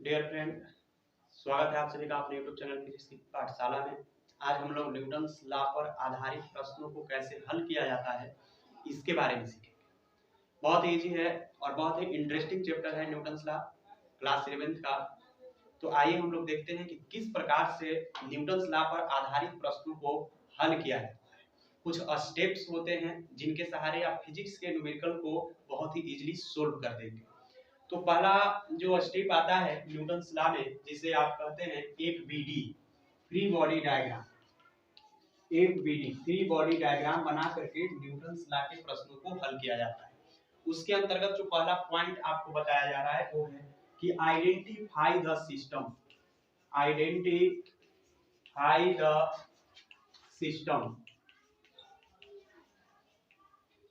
Dear friend, स्वागत है आप सभी का अपने यूट्यूब चैनल फिजिक्स की पाठशाला में। आज हम लोग न्यूटन्स लॉ पर आधारित प्रश्नों को कैसे हल किया जाता है इसके बारे में सीखेंगे। बहुत इजी है और बहुत ही इंटरेस्टिंग चैप्टर है न्यूटन्स लॉ, क्लास 11th का। तो आइए हम लोग देखते हैं कि किस प्रकार से न्यूटन्स लॉ पर आधारित प्रश्नों को हल किया जाता है। कुछ स्टेप्स होते हैं जिनके सहारे आप फिजिक्स के न्यूमेरिकल को बहुत ही इजीली सोल्व कर देंगे। तो पहला जो स्टेप आता है न्यूटन्स लॉ में, जिसे आप कहते हैं FBD, free body diagram. FBD free body diagram बना करके न्यूटन्स लॉ के प्रश्नों को हल किया जाता है। उसके अंतर्गत जो पहला पॉइंट आपको बताया जा रहा है वो है कि identify the system. Identify the system,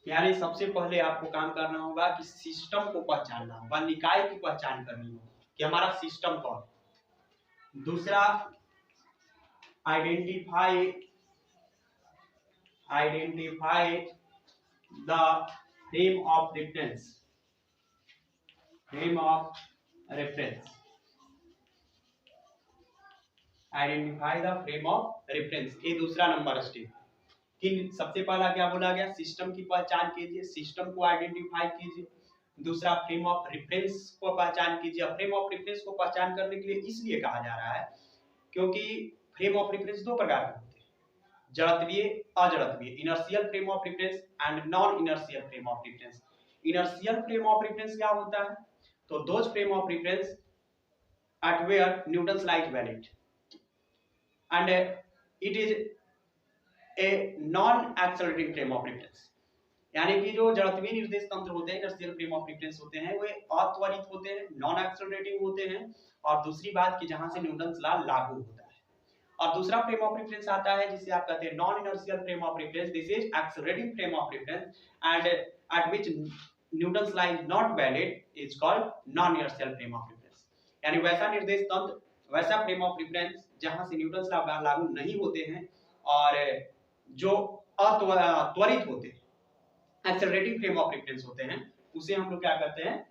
यानी सबसे पहले आपको काम करना होगा कि सिस्टम को पहचानना होगा, निकाय की पहचान करनी होगी कि हमारा सिस्टम कौन है। दूसरा, identify the frame of reference. Identify the frame of reference, ये दूसरा नंबर स्टेप। कि सबसे पहला क्या बोला गया, सिस्टम की पहचान कीजिए, सिस्टम को आइडेंटिफाई कीजिए। दूसरा, फ्रेम ऑफ रेफरेंस को पहचान कीजिए। फ्रेम ऑफ रेफरेंस को पहचान करने के लिए इसलिए कहा जा रहा है क्योंकि फ्रेम ऑफ रेफरेंस दो प्रकार के होते हैं, जड़त्वीय, अजड़त्वीय, inertial frame of reference and non inertial frame of reference. Inertial frame of reference क्या होता है, तो those frame of reference at where Newton's law is valid and it is a non-accelerating frame of reference। यानी कि जो जड़त्वीय निर्देश तंत्र होते हैं, इनर्शियल फ्रेम ऑफ रेफरेंस होते हैं, वे अत्वरित होते हैं, नॉन एक्सेलरेटिंग होते हैं। और दूसरी बात कि जहां से न्यूटन्स लॉ लागू होता है। और दूसरा फ्रेम ऑफ रेफरेंस आता है जिसे आप कहते हैं non inertial frame of reference. This is accelerating frame of reference and at which Newton's law is not valid is called non inertial frame of reference. यानी वैसा निर्देश तंत्र, वैसा फ्रेम ऑफ रेफरेंस जहां से न्यूटन्स लॉ लागू नहीं होते हैं और जो अत्वरित होते हैं, एक्सेलरेटिंग फ्रेम ऑफ रेफरेंस होते हैं, उसे हम लोग क्या कहते हैं,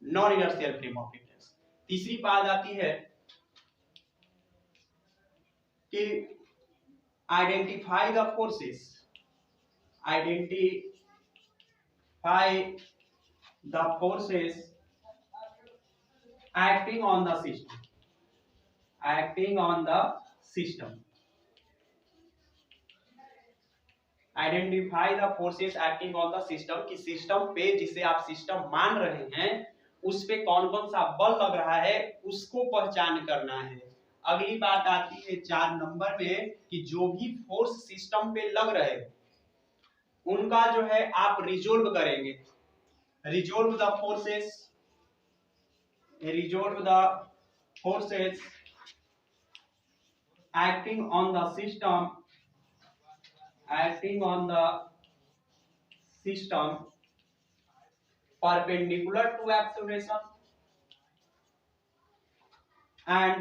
non inertial frame of reference. तीसरी बात आती है कि identify the forces. Identify the forces acting on the system। acting on the system, identify the forces acting on the system, कि सिस्टम पे, जिसे आप सिस्टम मान रहे हैं, उस पे कौन कौन सा बल लग रहा है उसको पहचान करना है। अगली बात आती है 4 नंबर में कि जो भी फोर्स सिस्टम पे लग रहे उनका जो है आप रिजोल्व करेंगे। Resolve the forces, acting on the system perpendicular to acceleration and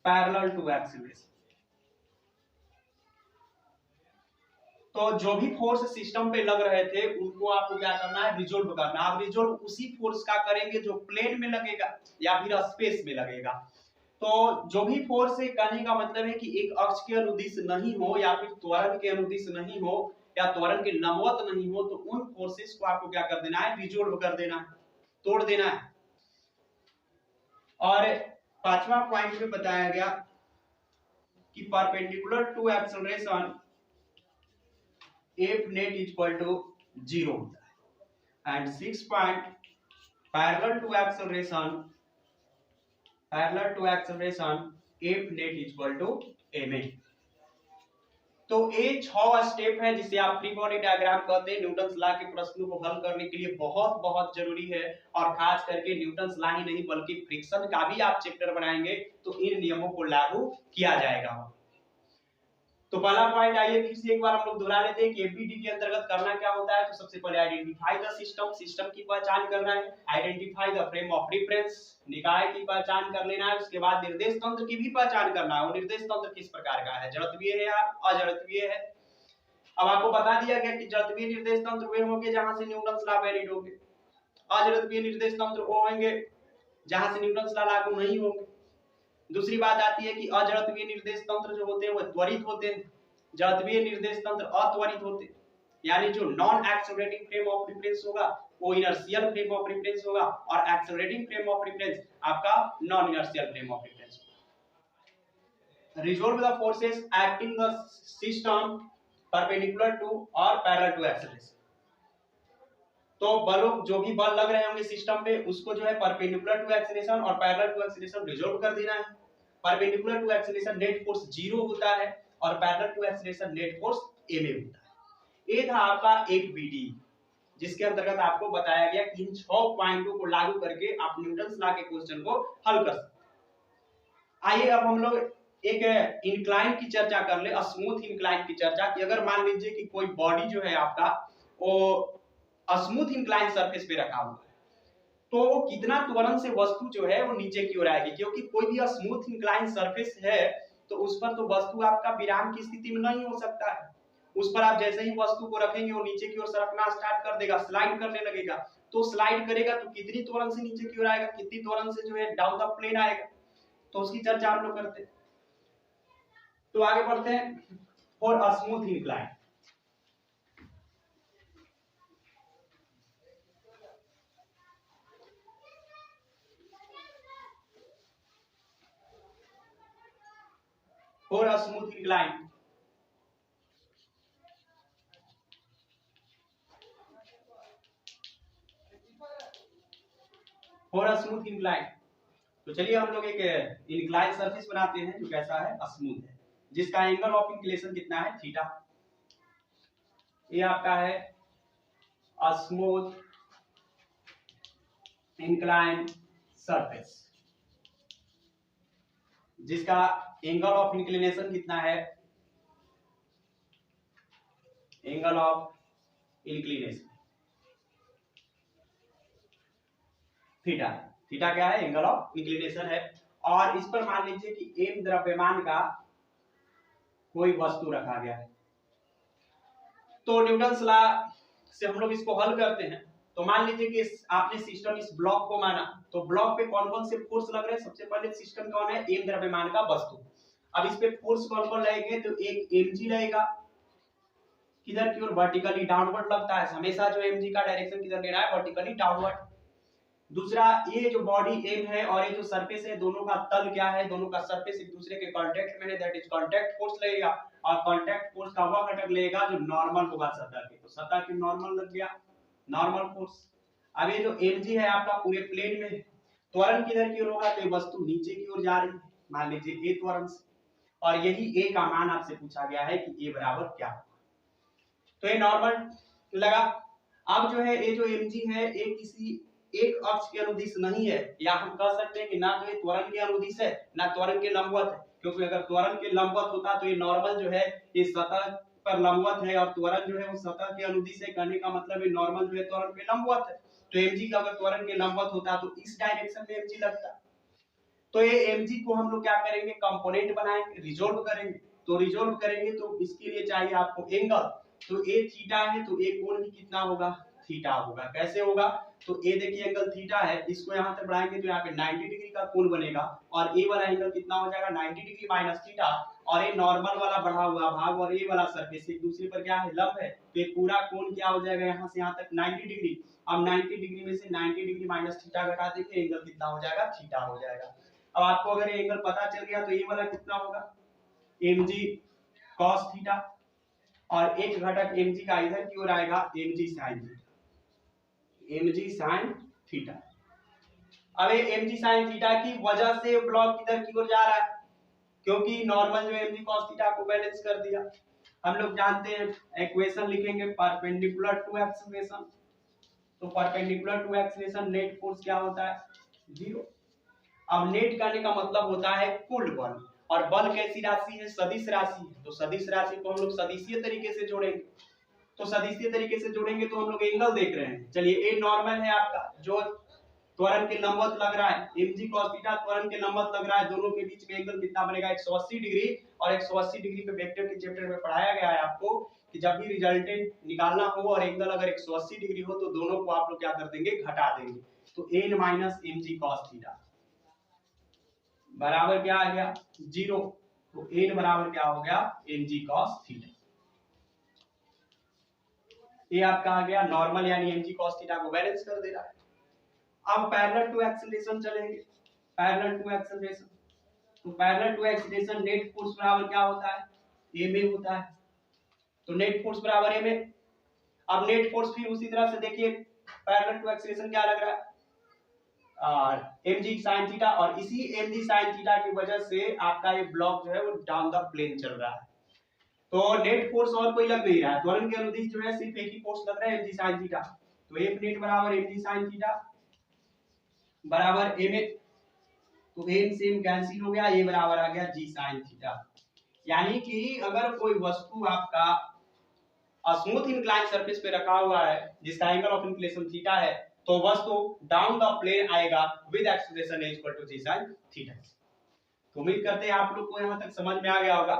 parallel to acceleration। तो जो भी फोर्स सिस्टम पे लग रहे थे उनको आपको क्या करना है, रिजोल्व करना। आप रिजोल्व उसी फोर्स का करेंगे जो प्लेन में लगेगा या फिर स्पेस में लगेगा। तो जो भी फोर्स है, कहने का मतलब है कि एक अक्ष के अनुदिश नहीं हो या फिर त्वरण के अनुदिश नहीं हो या त्वरण के लंबवत नहीं हो, तो उन फोर्सेस को आपको क्या कर देना है, रिजोल्व कर देना है, तोड़ देना है। और 5वां पॉइंट में बताया गया कि perpendicular to acceleration F net equal to 0 होता है। And 6 point, parallel to acceleration F net equal to ma। तो ये 6 स्टेप है जिसे आप फ्री बॉडी डायग्राम कहते हैं। न्यूटन्स लॉ के प्रश्नों को हल करने के लिए बहुत बहुत जरूरी है, और खास करके न्यूटन्स लॉ ही नहीं बल्कि फ्रिक्शन का भी आप चैप्टर बनाएंगे तो इन नियमों को लागू किया जाएगा। तो पहला पॉइंट आइए फिर से एक बार हम लोग दोहरा लेते हैं कि एफबीडी के अंतर्गत करना क्या होता है। तो सबसे पहले आइडेंटिफाई द सिस्टम, सिस्टम की पहचान करना है। Identify the frame of reference, निकाय की पहचान कर लेना है। उसके बाद निर्देश तंत्र की भी पहचान करना है। वो निर्देश तंत्र किस प्रकार का है, जड़त्वीय है या अजड़त्वीय है। अब आपको बता दिया गया कि जड़त्वीय निर्देश तंत्र वे होंगे जहां से न्यूटन्स लॉ वैलिड होंगे, अजड़त्वीय निर्देश तंत्र वो होंगे जहां से न्यूटन लॉ लागू नहीं होंगे। दूसरी बात आती है कि अजड़त्वीय निर्देश तंत्र जो होते हैं वो त्वरित होते हैं, जड़त्वीय निर्देश तंत्र अत्वरित होते हैं। यानी जो non accelerating frame of reference होगा वो इनर्शियल फ्रेम ऑफ रेफरेंस होगा और एक्सेलरेटिंग फ्रेम ऑफ रेफरेंस आपका non inertial frame of reference होगा। Resolve the forces acting the system perpendicular to और पैरेलल टू एक्सेलरेशन। तो बलों जो भी बल लग रहे होंगे सिस्टम पे उसको जो है परपेंडिकुलर टू एक्सेलरेशन और पैरेलल टू एक्सेलरेशन रिजॉल्व कर देना है। Perpendicular to acceleration net force 0 होता है और parallel to acceleration net force ma होता है। ये था आपका एक बीडी जिसके अंतर्गत आपको बताया गया कि इन 6 पॉइंटों को लागू करके आप न्यूटन्स लॉ के क्वेश्चन को हल कर सकते हैं। आइए अब हम लोग एक इंक्लाइन की चर्चा कर ले, स्मूथ इंक्लाइन की चर्चा कि अगर मान लीजिए कि कोई बॉडी जो है आपका वो स्मूथ इंक्लाइन सरफेस पे रखा हुआ है तो वो कितना त्वरण से वस्तु जो है वो नीचे की ओर आएगी, क्योंकि कोई भी स्मूथ इंक्लाइन सरफेस है तो उस पर तो वस्तु आपका विराम की स्थिति में नहीं हो सकता है। उस पर आप जैसे ही वस्तु को रखेंगे वो नीचे की ओर सरकना स्टार्ट कर देगा, स्लाइड करने लगेगा। तो स्लाइड करेगा तो कितनी त्वरण से नीचे की ओर आएगा, कितनी त्वरण से जो है डाउन द प्लेन आएगा, तो उसकी चर्चा हम लोग करते हैं। तो आगे बढ़ते हैं for smooth incline. For a smooth incline, तो चलिए हम लोग एक इंक्लाइन सरफेस बनाते हैं जो कैसा है, स्मूथ है, जिसका एंगल ऑफ इंक्लिनेशन कितना है, थीटा। ये आपका है स्मूथ इंक्लाइन सरफेस जिसका एंगल ऑफ इंक्लिनेशन कितना है, angle of inclination theta. Theta क्या है, एंगल ऑफ इंक्लिनेशन है। और इस पर मान लीजिए कि m द्रव्यमान का कोई वस्तु रखा गया है तो न्यूटन्स लॉ से हम लोग इसको हल करते हैं। तो मान लीजिए कि आपने सिस्टम इस ब्लॉक को माना तो ब्लॉक पे कौन कौन से फोर्स लग रहे हैं, सबसे पहले सिस्टम कौन है, m द्रव्यमान का वस्तु। अब इस पे फोर्स कौन कौन लगेंगे, तो एक mg लगेगा किधर की ओर, वर्टिकली डाउनवर्ड लगता है हमेशा, जो mg का डायरेक्शन किधर ले रहा है, वर्टिकली डाउनवर्ड। दूसरा ये जो बॉडी m है और ये जो सरफेस है दोनों का तल क्या है, दोनों का सरफेस एक दूसरे के कांटेक्ट में है, दैट इज कांटेक्ट फोर्स लगेगा। और कांटेक्ट फोर्स का वह घटक लगेगा जो नॉर्मल होगा सतह के, तो सतह के नॉर्मल लग गया, नॉर्मल फोर्स। अब ये जो mg है आपका पूरे प्लेन में है, त्वरण किधर की ओर होगा, तो वस्तु नीचे की ओर जा रही है, मान लीजिए a त्वरण से, और यही a का मान आपसे पूछा गया है कि a बराबर क्या होगा, तो ये नॉर्मल लगा। अब जो है ये जो mg है ये किसी एक अक्ष के अनुदिश नहीं है, या हम कह सकते हैं कि ना तो ये त्वरण के अनुदिश है ना त्वरण के लंबवत है, क्योंकि अगर त्वरण के लंबवत होता तो ये नॉर्मल जो है ये सतह पर लंबवत है और त्वरण जो है वो सतह के अनुदिश है, कहने का मतलब है नॉर्मल जो है त्वरण पे लंबवत है। तो mg का अगर त्वरण के लंबवत होता तो इस डायरेक्शन में mg लगता। तो ये mg को हम लोग क्या करेंगे, कंपोनेंट बनाएंगे, रिजॉल्व करेंगे। तो रिजॉल्व करेंगे तो इसके लिए चाहिए आपको एंगल, तो a थीटा है तो a कोण भी कितना होगा, थीटा होगा। कैसे होगा, तो a देखिए एंगल थीटा है, इसको यहां तक बढ़ाएंगे तो यहाँ पे 90 डिग्री का कोण बनेगा और a वाला एंगल कितना हो जाएगा, 90 डिग्री माइनस थीटा, और ये नॉर्मल वाला बढ़ा हुआ भाग और ये वाला सरफेस एक दूसरे पर क्या है, लंब है, तो ये पूरा कोण क्या हो जाएगा, यहाँ से यहाँ तक 90 डिग्री। अब 90 डिग्री में से 90 डिग्री माइनस थीटा घटा देंगे, एंगल कितना हो जाएगा, थीटा हो जाएगा। अब आपको अगर ये एंगल पता चल गया तो ये वाला कितना होगा, mg cos थीटा, और एक घटक mg का इधर की ओर आएगा mg sin theta, mg sin theta. अब ये mg sin थीटा की वजह से ब्लॉक किधर की ओर जा रहा है, क्योंकि नॉर्मल जो mg cos थीटा को बैलेंस कर दिया। हम लोग जानते हैं इक्वेशन लिखेंगे परपेंडिकुलर टू एक्सेलरेशन, तो perpendicular to acceleration net force क्या होता है, 0। अब नेट करने का मतलब होता है कुल बल, और बल कैसी राशि है, सदिश राशि है, तो सदिश राशि को हम लोग सदिशीय तरीके से जोड़ेंगे। तो सदिशीय तरीके से जोड़ेंगे तो हम लोग एंगल देख रहे हैं, चलिए ए नॉर्मल है आपका जो त्वरण के लंबवत लग रहा है, mg cos थीटा त्वरण के लंबवत लग रहा है, दोनों के बीच में एंगल कितना बनेगा 180 डिग्री। और 180 डिग्री पे वेक्टर के चैप्टर में पढ़ाया गया है आपको कि जब भी रिजल्टेंट निकालना हो और एंगल अगर 180 डिग्री हो तो दोनों को आप लोग क्या कर देंगे, घटा देंगे। तो n minus mg cos theta बराबर क्या आ गया 0। तो n बराबर क्या हो गया mg cos थीटा। ये आपका आ गया नॉर्मल यानी mg cos थीटा को बैलेंस कर दे रहा है। अब पैरेलल टू एक्सीलरेशन चलेंगे, पैरेलल टू एक्सीलरेशन। तो parallel to acceleration net force बराबर क्या होता है, a में होता है। तो नेट फोर्स बराबर a में। अब नेट फोर्स फिर उसी तरह से देखिए पैरेलल टू एक्सीलरेशन क्या लग रहा है mg sin थीटा, और इसी mg sin थीटा की वजह से आपका ये ब्लॉक जो है वो डाउन द प्लेन चल रहा है। तो नेट फोर्स और कोई लग नहीं रहा है, त्वरण के अनुदिश जो है सिर्फ एक ही फोर्स लग रहा है mg sin थीटा। तो F नेट बराबर mg sin थीटा बराबर a में, तो m सेम कैंसिल हो गया, ये बराबर आ गया g sin थीटा। यानी कि अगर कोई वस्तु आपका स्मूथ इंक्लाइन सरफेस पे रखा हुआ है जिसका एंगल ऑफ इंक्लिनेशन थीटा है, तो वस्तु डाउन द प्लेन आएगा with acceleration is equal to g sin theta. तो उम्मीद करते हैं आप लोग को यहां तक समझ में आ गया होगा।